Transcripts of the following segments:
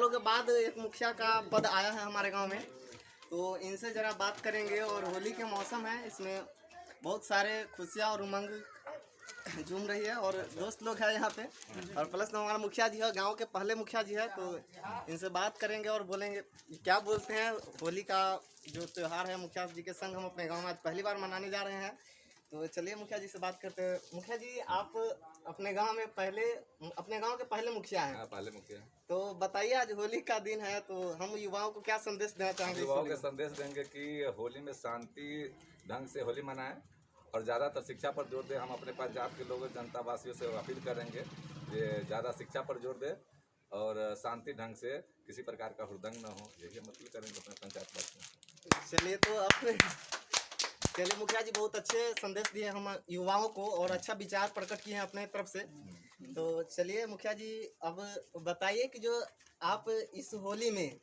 सालों के बाद एक मुखिया का पद आया है हमारे गांव में, तो इनसे ज़रा बात करेंगे। और होली के मौसम है, इसमें बहुत सारे खुशियाँ और उमंग झूम रही है और दोस्त लोग हैं यहाँ पे, और प्लस हमारा मुखिया जी है, गांव के पहले मुखिया जी है। तो इनसे बात करेंगे और बोलेंगे क्या बोलते हैं। होली का जो त्यौहार है मुखिया जी के संग हम अपने गांव में आज पहली बार मनाने जा रहे हैं। तो चलिए मुखिया जी से बात करते हैं। मुखिया जी, आप अपने गांव के पहले मुखिया हैं। हाँ, पहले मुखिया। तो बताइए, आज होली का दिन है, तो हम युवाओं को क्या संदेश देना चाहेंगे? युवाओं को संदेश देंगे कि होली में शांति ढंग से होली मनाएं और ज़्यादातर शिक्षा पर जोर दें। हम अपने पंचायत के लोगों जनता वासियों से अपील करेंगे कि ज़्यादा शिक्षा पर जोर दें और शांति ढंग से किसी प्रकार का हुड़दंग न हो, यही हम अपील करेंगे अपने पंचायत वासियों। चलिए मुखिया जी, बहुत अच्छे संदेश दिए हम युवाओं को और अच्छा विचार प्रकट किए हैं अपने तरफ से। तो चलिए मुखिया जी, अब बताइए कि जो आप इस होली में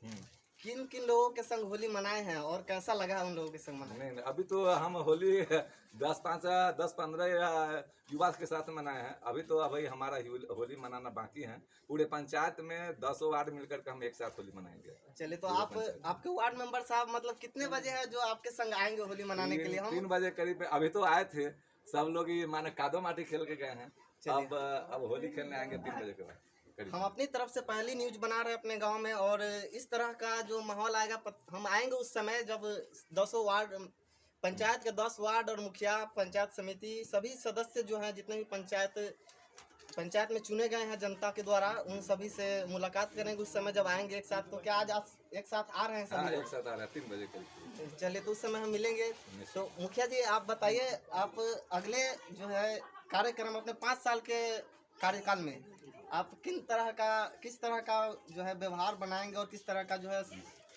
किन किन लोगों के संग होली मनाए हैं और कैसा लगा उन लोगों के संग मनाए? नहीं, अभी तो हम होली 10-15 युवा के साथ मनाए हैं। अभी तो अभी हमारा होली मनाना बाकी है। पूरे पंचायत में 10 वार्ड मिलकर के हम एक साथ होली मनाएंगे। चलिए, तो आपके वार्ड मेंबर साहब मतलब कितने बजे है जो आपके संग आएंगे होली मनाने के लिए? हम 3 बजे करीब अभी तो आए थे सब लोग, ये माने कादो माटी खेल के गए हैं। अब होली खेलने आएंगे 3 बजे के बाद। हम अपनी तरफ से पहली न्यूज बना रहे हैं अपने गांव में, और इस तरह का जो माहौल आएगा हम आएंगे उस समय जब 10 वार्ड, पंचायत के 10 वार्ड और मुखिया, पंचायत समिति, सभी सदस्य जो हैं, जितने भी पंचायत में चुने गए हैं जनता के द्वारा, उन सभी से मुलाकात करेंगे उस समय जब आएंगे एक साथ। तो क्या आज आप एक साथ आ रहे हैं सभी? एक साथ आ रहे हैं 3 बजे करीब। चलिए, तो उस समय हम मिलेंगे। तो मुखिया जी, आप बताइए, आप अगले जो है कार्यक्रम अपने 5 साल के कार्यकाल में आप किस तरह का जो है व्यवहार बनाएंगे और किस तरह का जो है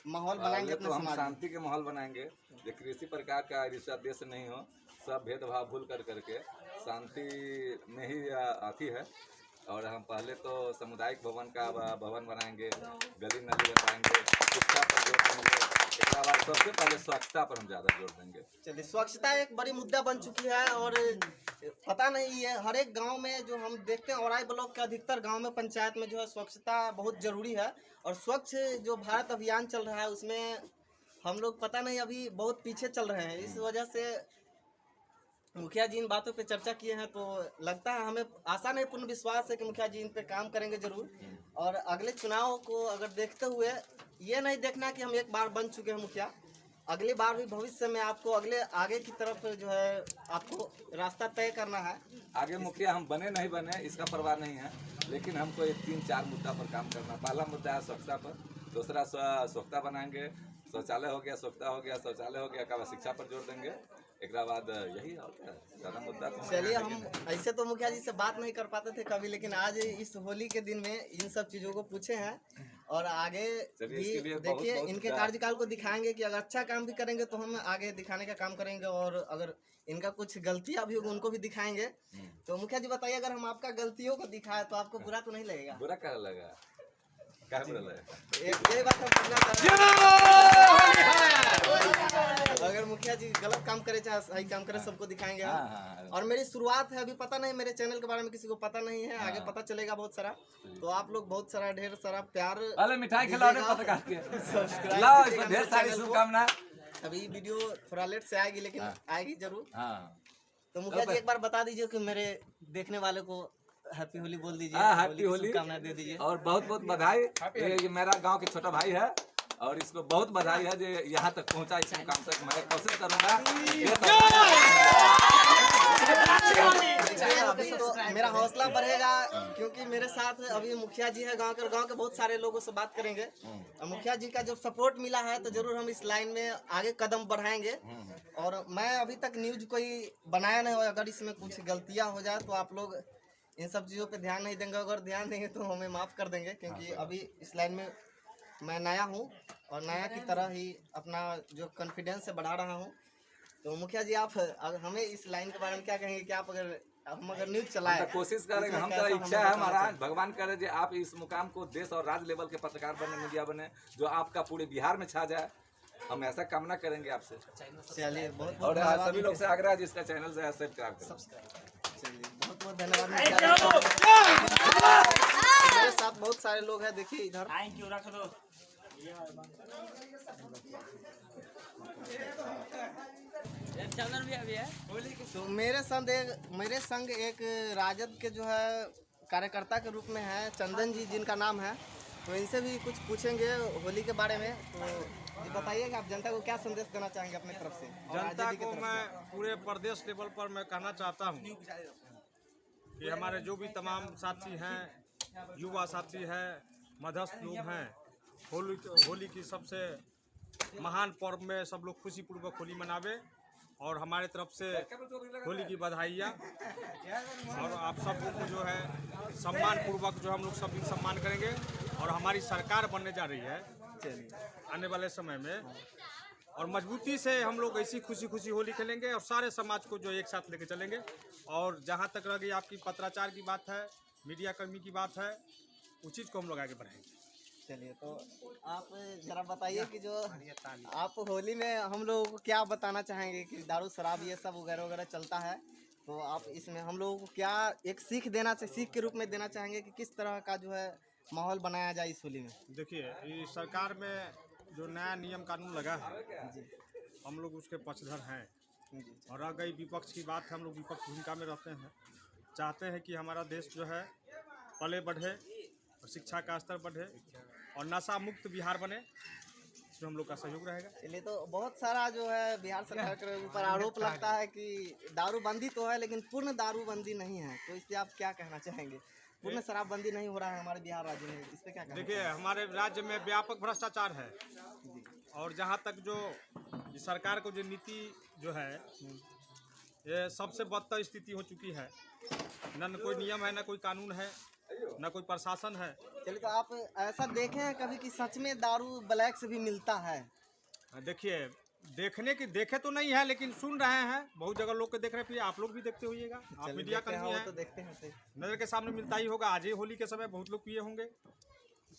माहौल बनाएंगे अपने तो हम समाज में? शांति के माहौल बनाएंगे, जो किसी प्रकार का रिश्ता देश नहीं हो, सब भेदभाव भूल करके शांति में ही आती है। और हम पहले तो सामुदायिक भवन का भवन बनाएंगे, गली नली बनवाएंगे, शिक्षा पर जोर देंगे। इसके बाद सबसे पहले स्वच्छता पर हम ज़्यादा जोर देंगे। चलिए, स्वच्छता एक बड़ी मुद्दा बन चुकी है और पता नहीं है हर एक गांव में जो हम देखते हैं, औराई ब्लॉक के अधिकतर गांव में पंचायत में जो है स्वच्छता बहुत जरूरी है। और स्वच्छ जो भारत अभियान चल रहा है उसमें हम लोग पता नहीं अभी बहुत पीछे चल रहे हैं। इस वजह से मुखिया जी इन बातों पे चर्चा किए हैं, तो लगता है हमें आशा नहीं पूर्ण विश्वास है कि मुखिया जी इन पे काम करेंगे जरूर। और अगले चुनाव को अगर देखते हुए ये नहीं देखना कि हम एक बार बन चुके हैं मुखिया, अगली बार भी भविष्य में आपको आगे की तरफ जो है आपको रास्ता तय करना है। आगे मुखिया हम बने नहीं बने इसका परवाह नहीं है, लेकिन हमको ये 3-4 मुद्दा पर काम करना। पहला मुद्दा है स्वच्छता पर, दूसरा स्वच्छता बनाएंगे, शौचालय हो गया, स्वच्छता हो गया, शौचालय हो गया, का शिक्षा पर जोर देंगे। एक बाद यही और क्या ज़्यादा मुद्दा तो। चलिए, हम ऐसे तो मुखिया जी से बात नहीं कर पाते थे कभी, लेकिन आज इस होली के दिन में इन सब चीज़ों को पूछे हैं और आगे भी देखिए इनके कार्यकाल को दिखाएंगे कि अगर अच्छा काम भी करेंगे तो हम आगे दिखाने का काम करेंगे, और अगर इनका कुछ गलतियां भी होगी उनको भी दिखाएंगे। तो मुखिया जी बताइए, अगर हम आपका गलतियों को दिखाए तो आपको बुरा तो नहीं लगेगा? बुरा क्या लगा, यही बात हम पूछना चाहते हैं। अगर मुखिया जी गलत काम करे चाहे सही काम करे, सबको दिखाएंगे। और मेरी शुरुआत है, अभी पता नहीं, मेरे चैनल के बारे में किसी को पता नहीं है, आगे पता चलेगा बहुत सारा। तो आप लोग बहुत सारा ढेर सारा प्यार, मिठाई खिलाने पता सब्सक्राइब, ढेर सारी शुभकामनाएं। अभी वीडियो थोड़ा लेट से आएगी, लेकिन आएगी जरूर। तो मुखिया जी तो एक बार बता दीजिए कि मेरे देखने वाले को हैप्पी होली बोल दीजिए। हैप्पी होली, शुभकामनाएं दे दीजिए और बहुत बहुत बधाई। ये मेरा गांव के छोटा भाई है और इसको बहुत बधाई है जो यहाँ तक पहुँचा। इस मुकाम तक मैं कोशिश करूँगा। तो मेरा हौसला बढ़ेगा, क्योंकि मेरे साथ अभी मुखिया जी है। गांव के बहुत सारे लोगों से बात करेंगे। मुखिया जी का जब सपोर्ट मिला है तो जरूर हम इस लाइन में आगे कदम बढ़ाएंगे। और मैं अभी तक न्यूज कोई बनाया नहीं, और अगर इसमें कुछ गलतियां हो जाए तो आप लोग इन सब चीज़ों पे ध्यान नहीं देंगे। अगर ध्यान देंगे तो हमें माफ़ कर देंगे, क्योंकि अभी इस लाइन में मैं नया हूँ और नया की तरह ही अपना जो कॉन्फिडेंस है बढ़ा रहा हूँ। तो मुखिया जी, आप हमें इस लाइन के बारे में क्या कहेंगे कि आप अगर न्यूज चलाएं? कोशिश करेंगे, हम तो इच्छा है हमारा, भगवान करे जो आप इस मुकाम को देश और राज्य लेवल के पत्रकार बने, मीडिया बने, जो आपका पूरे बिहार में छा जाए। हम ऐसा कामना करेंगे आपसे। चलिए, बहुत और सभी लोग से आग्रह है जिसका चैनल से सब्सक्राइब करें। चलिए बहुत बहुत धन्यवाद। मेरे साथ बहुत सारे लोग हैं, देखिए इधर। थैंक यू, रख दो। चंदन भी अभी है। तो मेरे संग एक राजद के जो है कार्यकर्ता के रूप में है चंदन जी, जिनका नाम है। तो इनसे भी कुछ पूछेंगे होली के बारे में। तो ये बताइए कि आप जनता को क्या संदेश देना चाहेंगे अपने तरफ से? और जनता RJD की को तरफ मैं से? पूरे प्रदेश लेवल पर मैं कहना चाहता हूँ कि हमारे जो भी तमाम साथी हैं, युवा साथी हैं, मध्यस्थ लोग हैं, होली की सबसे महान पर्व में सब लोग खुशीपूर्वक होली मनावे। और हमारे तरफ से होली की बधाइयाँ। और आप सब को जो है सम्मान पूर्वक जो हम लोग सभी सम्मान करेंगे। और हमारी सरकार बनने जा रही है आने वाले समय में, और मजबूती से हम लोग ऐसी खुशी खुशी होली खेलेंगे और सारे समाज को जो एक साथ लेके चलेंगे। और जहाँ तक रह गई आपकी पत्राचार की बात है, मीडिया कर्मी की बात है, उस चीज़ को हम लोग आगे बढ़ाएंगे। चलिए, तो आप जरा बताइए कि जो आप होली में हम लोगों को क्या बताना चाहेंगे कि दारू शराब ये सब वगैरह वगैरह चलता है, तो आप इसमें हम लोगों को क्या एक सीख के रूप में देना चाहेंगे कि किस तरह का जो है माहौल बनाया जाए इस होली में? देखिए, ये सरकार में जो नया नियम कानून लगा है जी हम लोग उसके पक्षधर हैं। जी और रह गई विपक्ष की बात, हम लोग विपक्ष भूमिका में रहते हैं। चाहते हैं कि हमारा देश जो है पले बढ़े और शिक्षा का स्तर बढ़े और नशा मुक्त बिहार बने, इसमें हम लोग का सहयोग रहेगा। चलिए, तो बहुत सारा जो है बिहार सरकार के ऊपर आरोप लगता है कि दारूबंदी तो है लेकिन पूर्ण दारूबंदी नहीं है, तो इससे आप क्या कहना चाहेंगे? पूर्ण शराबबंदी नहीं हो रहा है हमारे बिहार राज्य में, इस पे क्या कहना देखिए, हमारे राज्य में व्यापक भ्रष्टाचार है। और जहाँ तक जो सरकार को जो नीति जो है ये सबसे बदतर स्थिति हो चुकी है। न कोई नियम है, न कोई कानून है, न कोई प्रशासन है। चलिए, तो आप ऐसा देखे हैं कभी कि सच में दारू ब्लैक से भी मिलता है? देखिए, देखे तो नहीं है, लेकिन सुन रहे हैं बहुत जगह लोग के देख रहे हैं। आप लोग भी देखते होइएगा, आप मीडिया कर्मी हैं, तो देखते हैं सही। नजर के सामने मिलता ही होगा। आज ही होली के समय बहुत लोग पिए होंगे।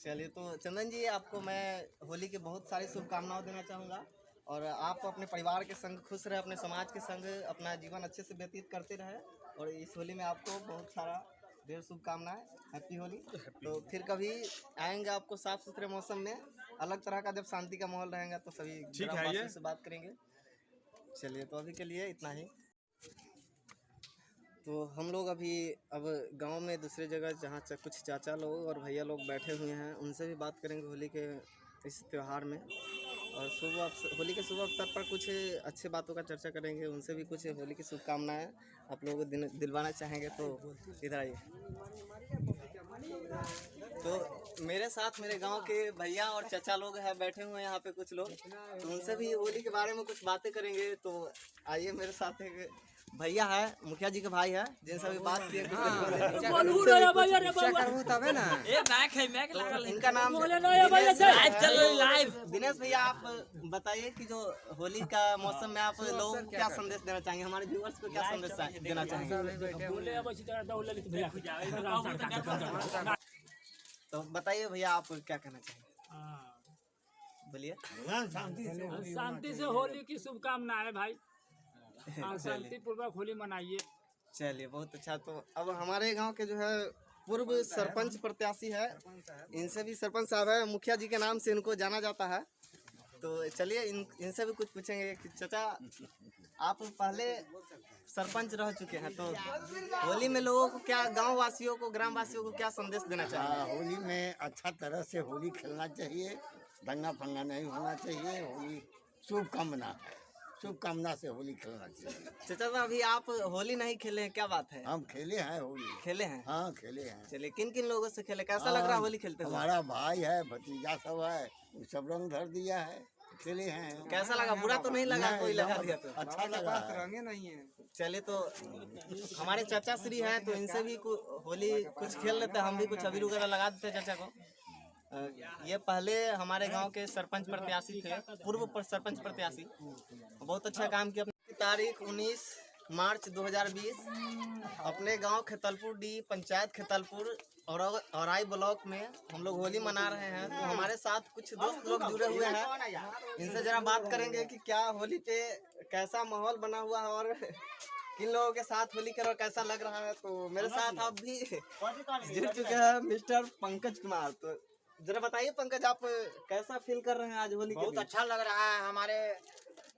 चलिए, तो चंदन जी, आपको मैं होली की बहुत सारी शुभकामनाएं देना चाहूँगा और आप अपने परिवार के संग खुश रहे, अपने समाज के संग अपना जीवन अच्छे से व्यतीत करते रहे। और इस होली में आपको बहुत सारा ढेर शुभकामनाएं। हैप्पी होली। तो फिर कभी आएंगे आपको साफ सुथरे मौसम में, अलग तरह का जब शांति का माहौल रहेगा तो सभी ठीक है, ग्रामवासियों से बात करेंगे। चलिए, तो अभी के लिए इतना ही। तो हम लोग अब गांव में दूसरी जगह जहाँ कुछ चाचा लोग और भैया लोग बैठे हुए हैं, उनसे भी बात करेंगे होली के इस त्यौहार में। और होली के शुभ अवसर पर कुछ अच्छे बातों का चर्चा करेंगे, उनसे भी कुछ होली की शुभकामनाएं आप लोगों को दिलवाना चाहेंगे। तो इधर आइए। तो मेरे साथ मेरे गांव के भैया और चाचा लोग हैं बैठे हुए हैं यहाँ पे कुछ लोग, तो उनसे भी होली के बारे में कुछ बातें करेंगे। तो आइए, मेरे साथ एक भैया है, मुखिया जी के भाई है, जिनसे भी बात किए इनका नाम लाइव। दिनेश भैया, आप बताइए कि जो होली का मौसम में आप लोगों को क्या संदेश देना चाहेंगे, हमारे व्यूअर्स को क्या संदेश देना चाहेंगे? तो बताइए भैया, आप क्या कहना चाहेंगे, बोलिए। शांति से होली की शुभकामनाएं भाई। शांति पूर्वक होली मनाइए। चलिए, बहुत अच्छा। तो अब हमारे गांव के जो है पूर्व सरपंच प्रत्याशी है, इनसे भी सरपंच साहब है, मुखिया जी के नाम से इनको जाना जाता है। तो चलिए इनसे भी कुछ पूछेंगे कि चाचा, आप पहले सरपंच रह चुके हैं, तो होली में लोगों को क्या, गांव वासियों को, ग्राम वासियों को क्या संदेश देना चाहिए? होली में अच्छा तरह से होली खेलना चाहिए, दंगा फंगा नहीं होना चाहिए। होली शुभकामना है, शुभकामना से होली खेलना चाहिए। चाचा, तो अभी आप होली नहीं खेले हैं, क्या बात है? हम खेले हैं होली। खेले हैं? हाँ, खेले हैं। चलिए, किन किन लोगों से खेले, कैसा लग रहा है होली खेलते हुए? हमारा भाई है, भतीजा सब है, वो सब रंग धर दिया है, खेले हैं। कैसा लगा? बुरा तो नहीं लगा? कोई लगा दिया तो अच्छा लगा। रंगे नहीं है। चलिए, तो हमारे चाचा श्री हैं, तो इनसे भी होली कुछ खेल लेते हैं, हम भी कुछ अबीर वगैरह लगा देते हैं चाचा को। ये पहले हमारे गांव के सरपंच प्रत्याशी थे, पूर्व सरपंच प्रत्याशी, बहुत अच्छा काम किया। तारीख 19 मार्च 2020 अपने गांव खेतलपुर डी पंचायत खेतलपुर और औराई ब्लॉक में हम लोग होली मना रहे हैं। तो हमारे साथ कुछ दोस्त लोग जुड़े हुए हैं, इनसे जरा बात करेंगे कि क्या होली पे कैसा माहौल बना हुआ है और किन लोगों के साथ होली खेल और कैसा लग रहा है। तो मेरे साथ आप भी जुड़ चुके हैं मिस्टर पंकज कुमार। तो जरा बताइए पंकज, आप कैसा फील कर रहे हैं आज होली के बहुत दिन? अच्छा लग रहा है। हमारे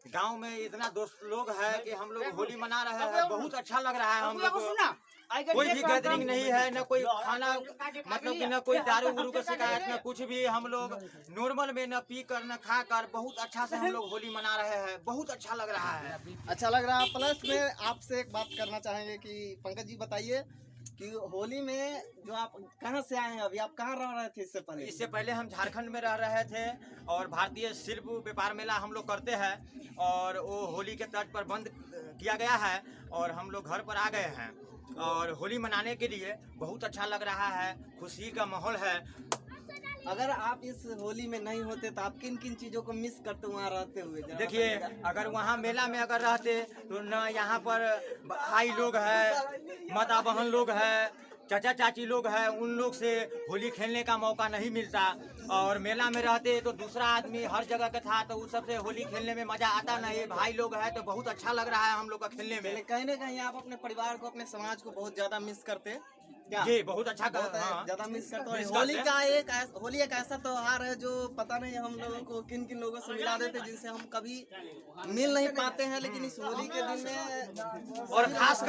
गांव में इतना दोस्त लोग है कि हम लोग होली मना रहे हैं। बहुत अच्छा लग रहा है। हम लोग को कोई भी गैदरिंग नहीं है, न कोई खाना मतलब कि न कोई दारू उरू का शिकायत, न कुछ भी। हम लोग नॉर्मल में न पी कर न खा कर बहुत अच्छा से हम लोग होली मना रहे हैं। बहुत अच्छा लग रहा है। अच्छा लग रहा है। प्लस में आपसे एक बात करना चाहेंगे कि पंकज जी बताइए कि होली में जो आप कहाँ से आए हैं, अभी आप कहाँ रह रहे थे इससे पहले? इससे पहले हम झारखंड में रह रहे थे और भारतीय शिल्प व्यापार मेला हम लोग करते हैं और वो होली के तर्ज पर बंद किया गया है और हम लोग घर पर आ गए हैं और होली मनाने के लिए बहुत अच्छा लग रहा है। खुशी का माहौल है। अगर आप इस होली में नहीं होते तो आप किन किन चीजों को मिस करते वहाँ रहते हुए? जरा देखिए, अगर वहाँ मेला में अगर रहते तो न यहाँ पर भाई लोग है, माता बहन लोग है, चाचा चाची लोग हैं, उन लोग से होली खेलने का मौका नहीं मिलता। और मेला में रहते तो दूसरा आदमी हर जगह का था तो उस सबसे होली खेलने में मजा आता नहीं। भाई लोग हैं तो बहुत अच्छा लग रहा है हम लोग का खेलने में। कहीं ना कहीं आप अपने परिवार को, अपने समाज को बहुत ज्यादा मिस करते क्या? जी, बहुत अच्छा ज्यादा मिस करते हैं। मिस होली करते का होली एक ऐसा त्योहार है जो पता नहीं हम लोगों को किन किन लोगों से मिला देते जिनसे हम कभी मिल नहीं पाते हैं, लेकिन इस होली के दिन में और खास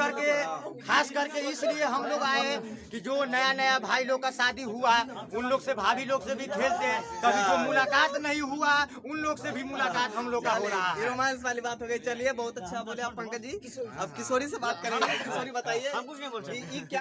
करके इसलिए हम लोग आए कि जो नया नया भाई लोग का शादी हुआ उन लोग से, भाभी लोग से भी खेलते हैं। कभी जो मुलाकात नहीं हुआ उन लोग से भी मुलाकात हम लोग का हो रहा है। रोमांस वाली बात हो गई। चलिए, बहुत अच्छा बोले आप पंकज जी। अब किशोरी से बात करेंगे। किशोरी बताइए, हम कुछ नहीं बोल सकते।